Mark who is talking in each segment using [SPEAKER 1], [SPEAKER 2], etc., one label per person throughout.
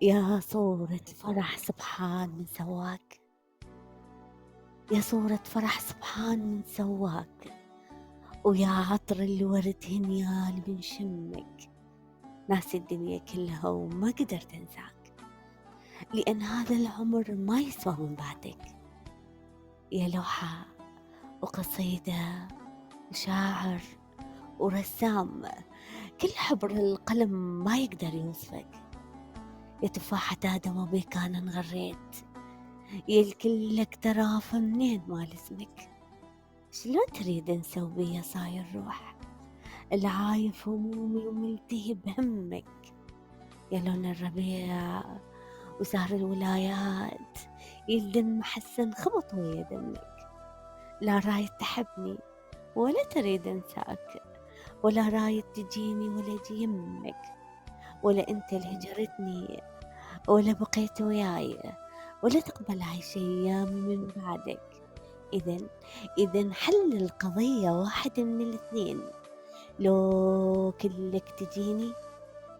[SPEAKER 1] يا صورة فرح سبحان من سواك، يا صورة فرح سبحان من سواك، ويا عطر الورد هنيال من شمك، ناسي الدنيا كلها وما قدرت انساك، لأن هذا العمر ما يسوى من بعدك. يا لوحة وقصيدة وشاعر ورسام، كل حبر القلم ما يقدر يوصفك. يا تفاحة آدم بيك أنا انغريت، يا الكل لك ترى منين مال اسمك. شلون تريد نسوي بيا صاير روح، العايف همومي وملتهي بهمك. يا لون الربيع وسهر الولايات، يلدم محسن خبط ويا دمك. لا رايد تحبني ولا تريد انساك، ولا رايد تجيني ولا اجي يمك، ولا انت اللي هجرتني ولا بقيت وياي، ولا تقبل عيش ايامي من بعدك. إذا حل القضية واحد من الاثنين، لو كلك تجيني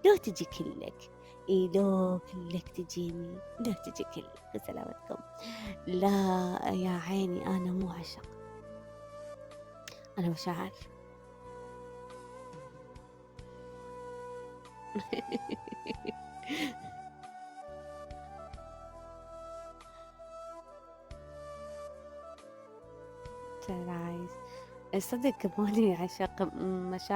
[SPEAKER 1] لو تجي كلك، إي لو كلك تجيني لو تجي كلك. بسلامتكم. لا يا عيني أنا مو عشق، أنا مشاعر. عايز صدق ماني عشق، مشاعر.